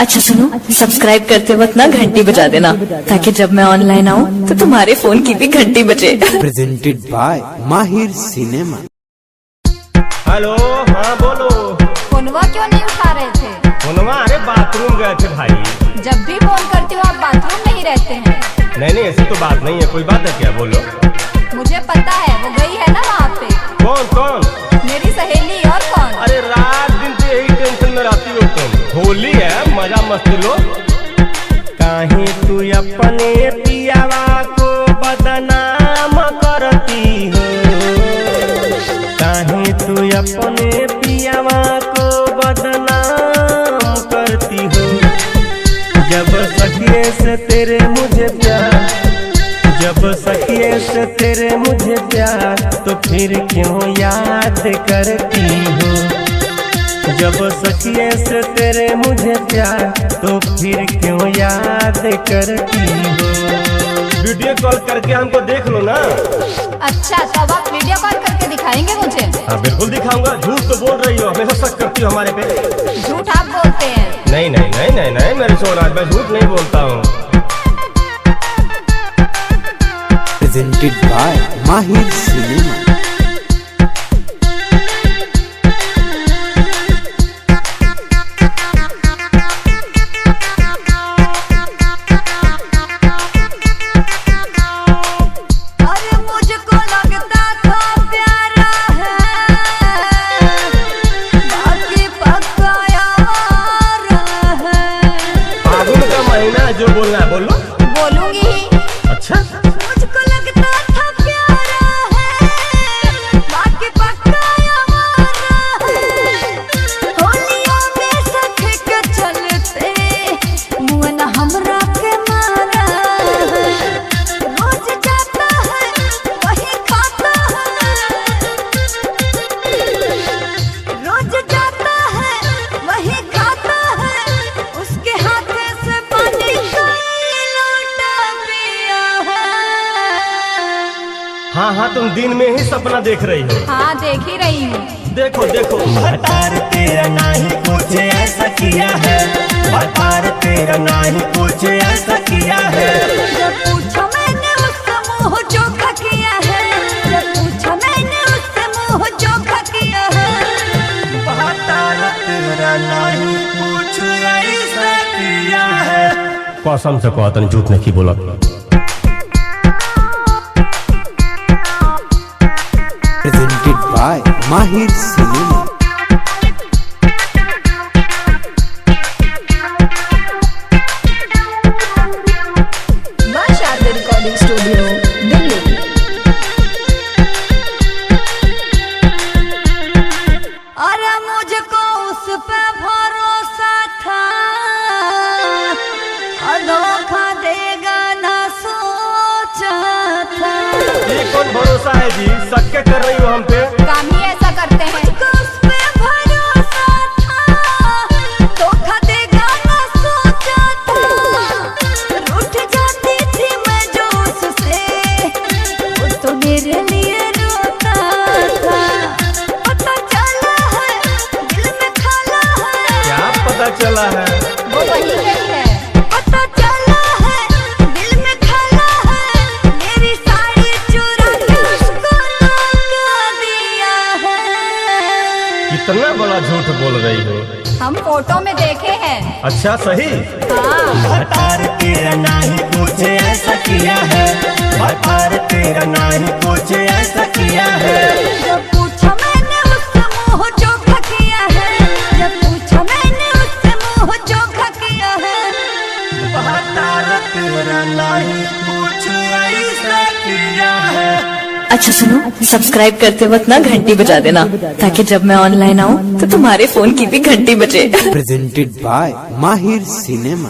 अच्छा सुनो, सब्सक्राइब करते वक्त ना घंटी बजा देना, ताकि जब मैं ऑनलाइन आऊँ तो तुम्हारे फोन की भी घंटी बजे। Presented by Mahir cinema. Hello, हाँ बोलो। फोनवा क्यों नहीं उठा रहे थे? फोनवा, अरे बाथरूम गए थे भाई। जब भी फोन करती हूँ आप बाथरूम नहीं रहते हैं। नहीं ऐसी तो बात नहीं है, कोई बात है क्या? बोलो। मुझे पता है, वो गई है ना वहाँ पे। कौन? मेरी सहेली। और कौन? अरे रात दिन तो यही टेंशन में रहती हो तुम। होली है, मजा मस्ती लो। काहे तू अपने पियावा को बदनाम करती हो? काहे तू अपने पियावा को बदनाम करती हो? जब सखिए से तेरे मुझे प्यार, जब सखिए से तेरे मुझे प्यार, तो फिर क्यों याद करती हो? जब सखिए से तेरे मुझे प्यार, तो फिर क्यों याद करती हो? वीडियो कॉल करके हमको देख लो ना। अच्छा, तब आप वीडियो कॉल करके दिखाएंगे मुझे? हाँ बिल्कुल दिखाऊंगा। झूठ तो बोल रही हो, हमेशा शक करती हो हमारे पे। झूठ आप बोलते हैं। नहीं मेरे सोना, मैं झूठ नहीं बोलता हूँ। Presented by Mahir cinema. अरे मुझको लगता था प्यारा है, बाकी पक्का यार है। फागुन का महीना, जो बोलना है बोलो। बोलूंगी ही। अच्छा, मुझको लगता था प्यारा है, बाकी पक्का यार है। होलियों में सखे के चलते मुँह न हमरा के मारा है। रोज जाता है वही खाता है, रोज जाता है वही खाता है। उसके हाथे से पानी का लोटा पिया है। हाँ तुम दिन में ही सपना देख रही हो। हाँ, देख ही रही हूँ। देखो भतार तेरा नाही कुछ ऐसा किया है, भतार तेरा नाही कुछ ऐसा किया है। जब पूछा मैंने उससे मुँह चोखा किया है, जब पूछा मैंने उससे मुँह चोखा किया है। भतार तेरा नाही कुछ ऐसा किया है। कसम से कहता नहीं, झूठ नहीं बोला। Presented by Mahir cinema. Sharda recording studio, Delhi. अरे मुझको उस पे भरोसा था, और धोखा देगा ना सोचा था। ये कौन भरोसा है जी? शक कर रही हो हम पे? काम ही ऐसा करते हैं। मुझको उस पे भरोसा था, धोखा देगा ना सोचा था। रूठ जाती थी मैं जो उससे, वो तो मेरे लिए रोता था। पता चला है दिल में खाला है। क्या पता चला है? वो वही गई है। पता चला है दिल में खाला है। मेरी साड़ी चुरा के उसको लौटा दिया है। कितना बड़ा झूठ बोल रही हो। हम फोटो में देखे हैं। अच्छा सही। हाँ, भतार तेरा नाही कुछ ऐसा किया है, भतार तेरा नाही कुछ ऐसा किया है। जब पूछा मैंने उससे मुँह चोखा किया है, जब पूछा मैंने उससे मुँह चोखा किया है। भतार तेरा नाही कुछ ऐसा किया है। अच्छा सुनो, सब्सक्राइब करते वक्त ना घंटी बजा देना, ताकि जब मैं ऑनलाइन आऊँ तो तुम्हारे फोन की भी घंटी बजे। Presented by Mahir cinema.